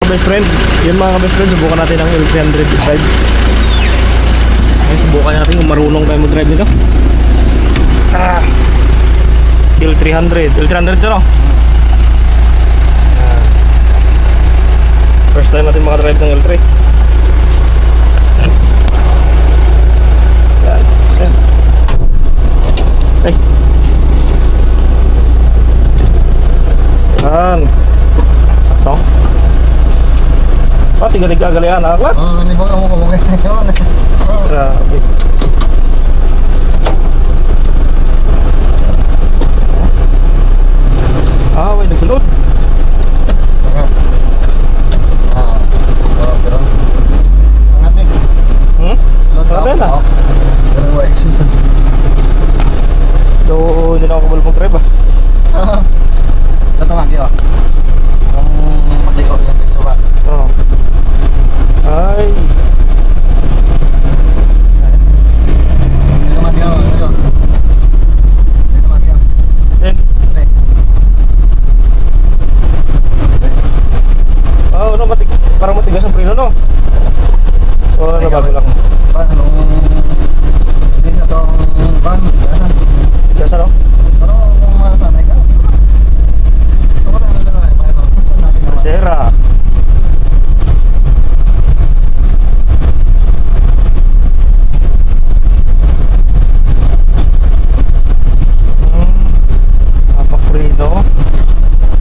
best friend. Yun mga best friend, subukan natin ang L300 this side. Ay, subukan natin kung marunong tayo mag-drive nito. L300 ito, no? First time natin makadrive ng L3. Yan. Yan. Ay. Yan. Ito. Tiga-tiga galian ha, Klats? Oo, hindi mo kumugay na yun. Grabe. Wait, nagsulot. Pero angat eh. Sulod Angat ka? na? Oo. Pero wala exit. So, hindi na ako kabal mag-drive Tatawag yun. Kung magliko yan dito ba? Oo. Ay. Dito man yun. Dito man yun. Then, no, parang matigas ang preno, no? So, ano, bago lang. Paano? Hindi na itong pan. Bigasan. Tigas, ano? Pero kung masanay ka, ako tayo na lang. Natin naman. Sera. Preno.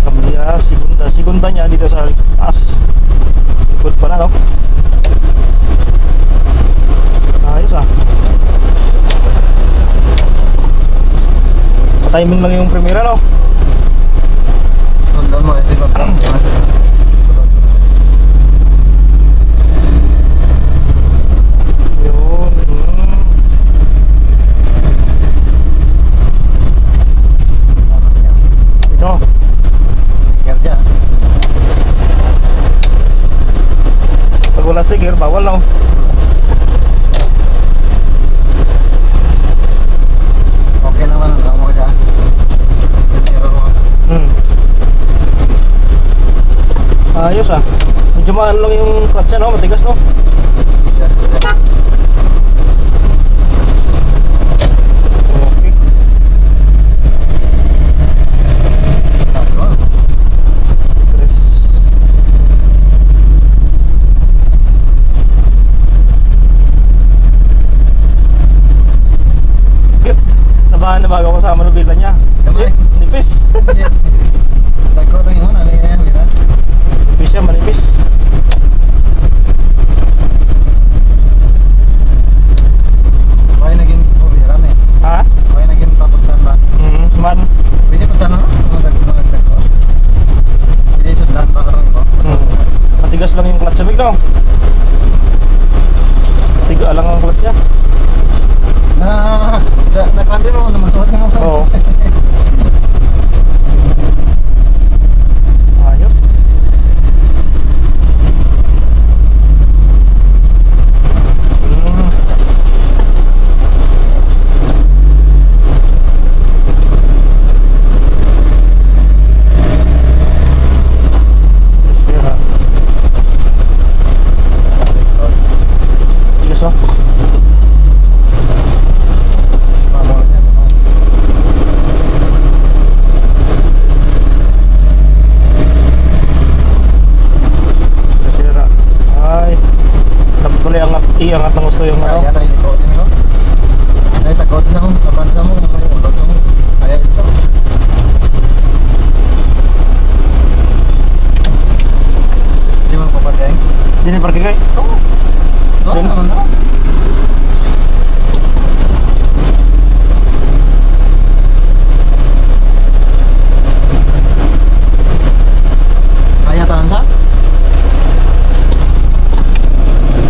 Kambiya, segunda niya dito sa taas. Ikot pa na, no? Ayos timing lang yung primera, no? Sundan mo, kasi kung yun. Ito. sticker dyan. Pag wala sticker, bawal, no? Okay naman ang mo dyan. Zero mo. Ayos medyo mahal lang yung clutch niya, no? Matigas, no? Okay. Tres. Good. Nabahan na bago kasama ng bila niya. Kamay. Nipis. Yes. Tagko ito yun, namin yan, bilang. Nipis siya, manipis. Okay, naging pumiran eh. Ha? Okay, naging papagsan ba? Man. Pwede pagsan na? Mga ko. Pwede sundan pa karong ito. Matigas lang yung clutch sa big, no? Tiga lang ang clutch niya. Nakante mo, namantuhat na mo. Oo. Ayos. Sira. Tigas, oh. Sira. Ay. Dapat tuloy iangat ng gusto yung ano. Kaya tayo ikaw din ko. Ay, takot sa mo, kapan sa mo, may ulot sa mo. Kaya ito. Hindi mo paparkay? Hindi na parking kayo. Oo. Doon naman na. Kaya tahan sa?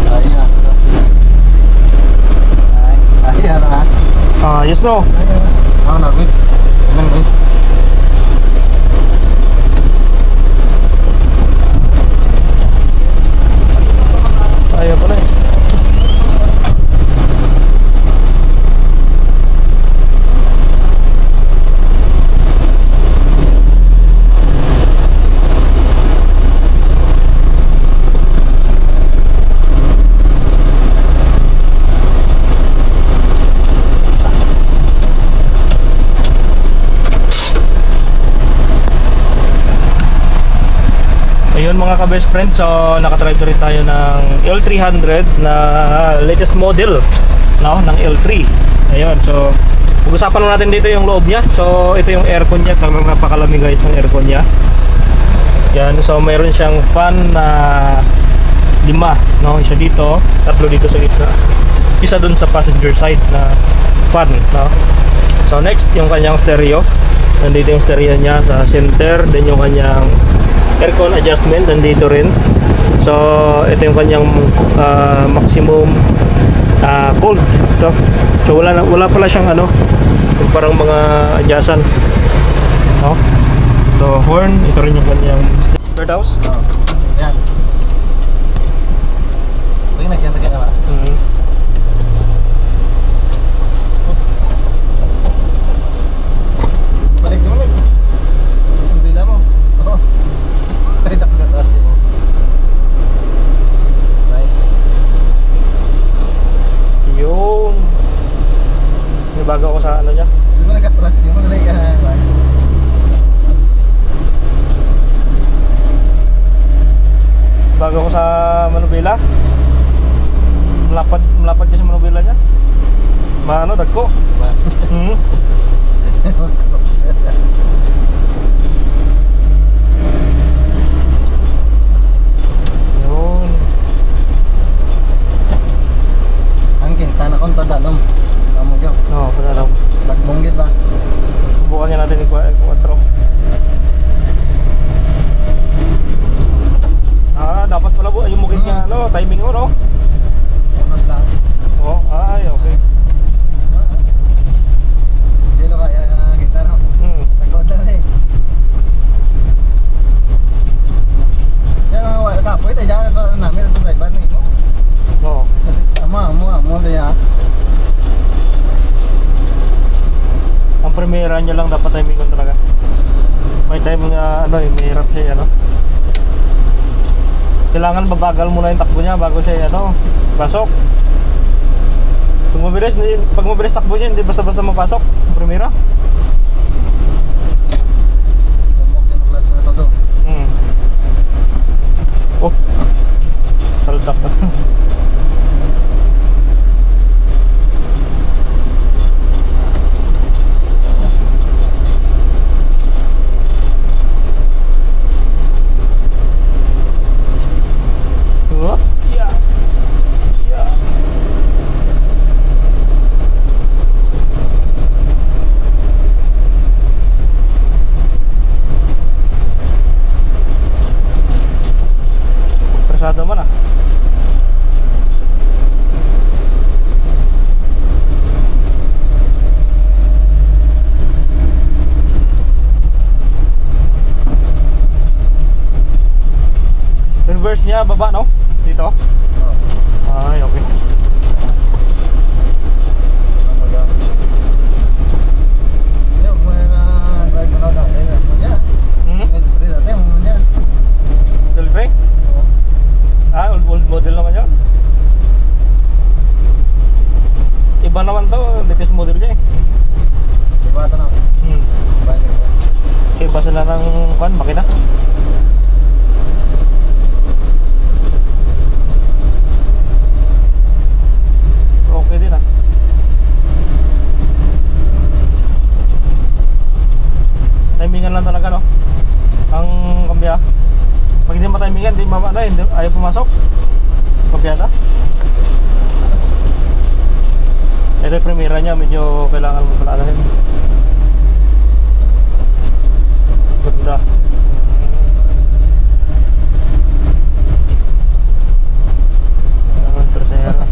Kaya ito. Kaya na. Yes, no. Ako na, wait. Ilang wait. Ayaw pala eh. mga ka-best friend, so nakatry na rin tayo ng L300 na latest model, no, ng L3. Ayun, so pag-usapan lang natin dito yung loob niya. So ito yung aircon niya, talagang napakalamig guys ng aircon niya. Yan, so mayroon siyang fan na 5, no, isa dito, 3 dito sa gitna, isa dun sa passenger side na fan, no. So next, yung kanyang stereo. Nandito yung stereo niya sa center, then yung kanyang aircon adjustment nandito rin. So ito yung kanyang maximum cold ito. So wala pala siyang ano, yung parang mga adjustan, no? So horn, ito rin yung kanyang third house. Oo. Ayan. Tingnan, nagyan ka ba? Balik mo, mate. Ang bila mo. Oo. Ay, nakakatasi mo. Right. Yun. May bago ako sa ano niya. Hindi mo nagkatras. Hindi mo nalagyan. Bago ako sa manubela. Malapad ka sa manubela niya. Maano, dagko. Yun. Ang kinta na kong padalom. Kamu dyan. No, padalom. Lagbonggit ba? Subukan niya natin yung 4. Dapat pala po yung mukit niya, no, timing mo, no? Unos lang. Oh, ay, okay. Hindi lo kaya kita no. Nagkota na eh. Yan wala ka po ito dyan ko namin ang driver ng imo. No. Amo dia. Ang primera niya lang dapat timing ko talaga. May time nga ano, mahirap siya, ano. Kailangan babagal muna yung takbo niya bago siya ano, pasok. Pag mabilis takbo niya, hindi basta-basta mapasok ang primera. Demoklas na todo. Oh. Saldak na. Persado man ah. Reverse niya baba, no? Dito? Ay, okay. Delivery? Old model naman yun. Iba naman to, latest model niya eh. Iba ito na. Iba sila ng makina. Okay din ah. Timingan lang talaga, no? Ang kambya. Pag hindi matimingan, hindi ayaw pumasok. Kabyada. Ito yung primera niya, medyo kailangan mo palaalahin. Ganda. Tercera.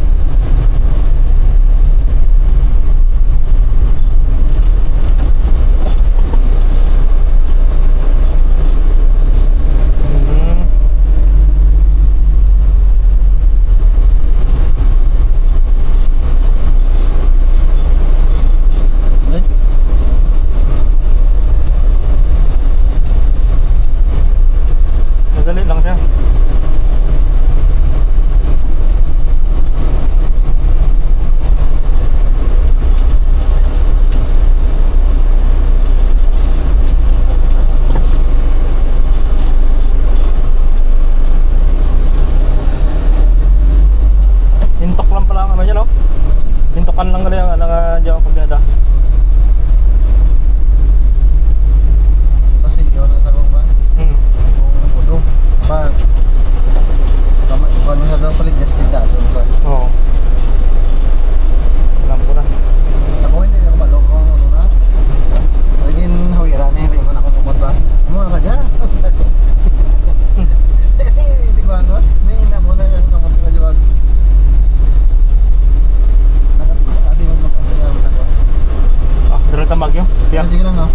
Yeah. Sige lang, no?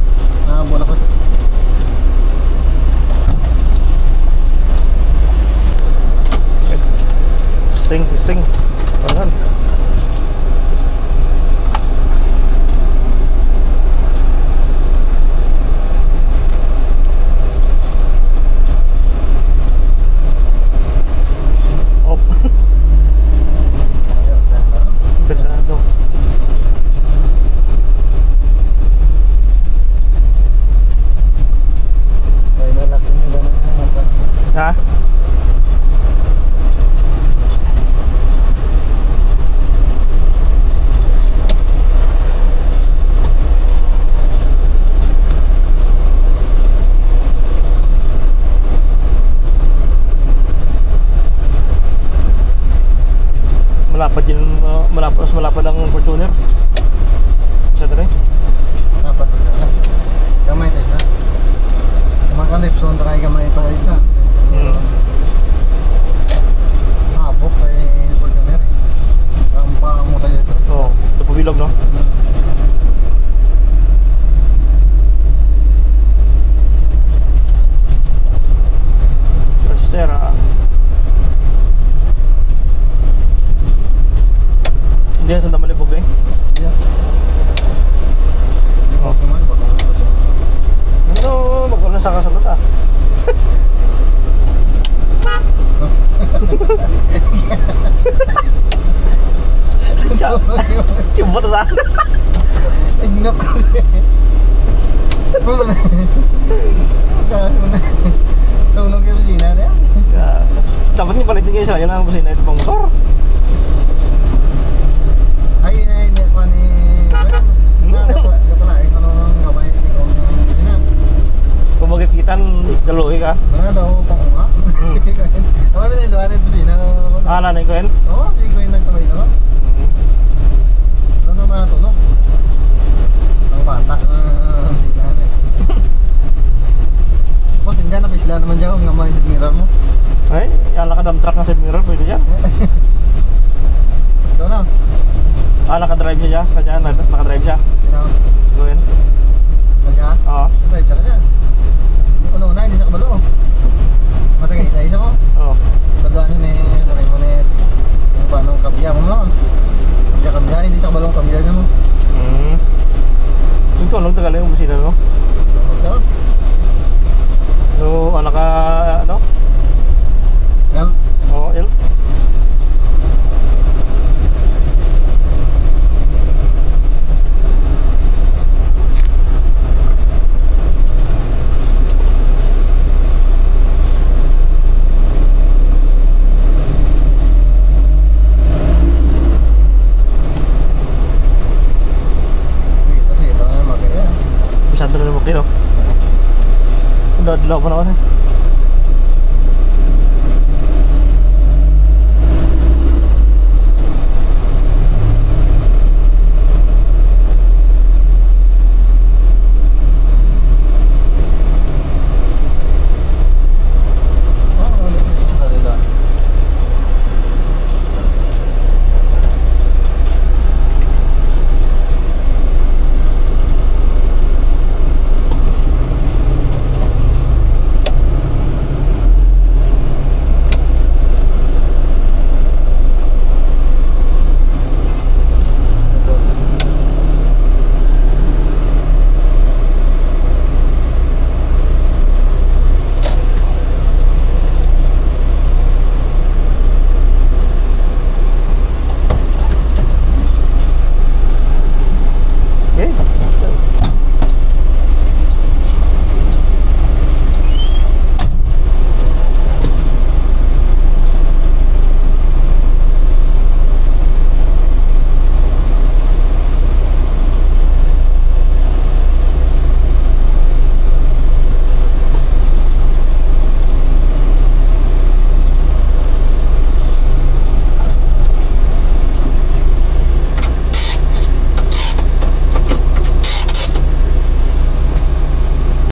Bola ko. Sting. Ayan. Op. Ayos, ano? Pesado. May lalaki nila na Ha? Malapad yun, mas malapad ang Fortuner. Isa rin. dapat talaga. Gamay tayo sa. Kamang kalipson, takay gamay pa kayo ka. Habok kay Fortuner. Rampa mo tayo ito. Oo, ito po bilog, no? Tercera. Hindi yan, sanda malibog eh. Yeah. Oh. Kuman, bago mo ito siya. Ano, magkano sa kasalat ah. Cibot sa akin. Ignap kasi. Tunog yung busina na yan. Dapat niyo palitin kayo sa yun ang busina ito pang motor. Ay, ini pa ni napalain ano ng gamay ikaw ng busina. Kung magkikitan, kaluhi ka. Mga daw pang unga. Kamay ba niluan yung busina? Ah, nanay ko yun. Oo, sige ko yung nagkamay ka. Saan na matunog? Ang bata busina na eh. Boss, hindi na pisla naman dyan kung gamay sa mirror mo. Ay, ala ka dump truck ng side mirror, pwede dyan. Mas ko na. Ah, nakadrive siya dyan. Kaya nakadrive siya. Sino? Gawin. Kanya? Oo. Drive ka dyan. Ano na, hindi sa kabalo. Matagay na isa mo. Oo. Tadaan yun eh, taray mo na yung paano kabya mo lang. Kabya, hindi sa kabalong kabya dyan mo. Ito, anong tagal yung busina mo? Ito, So, anak ka, ano? well, Oo, L. kasi ito na magkaya. Masyado na naman kilo. Dadlaw pa naman eh.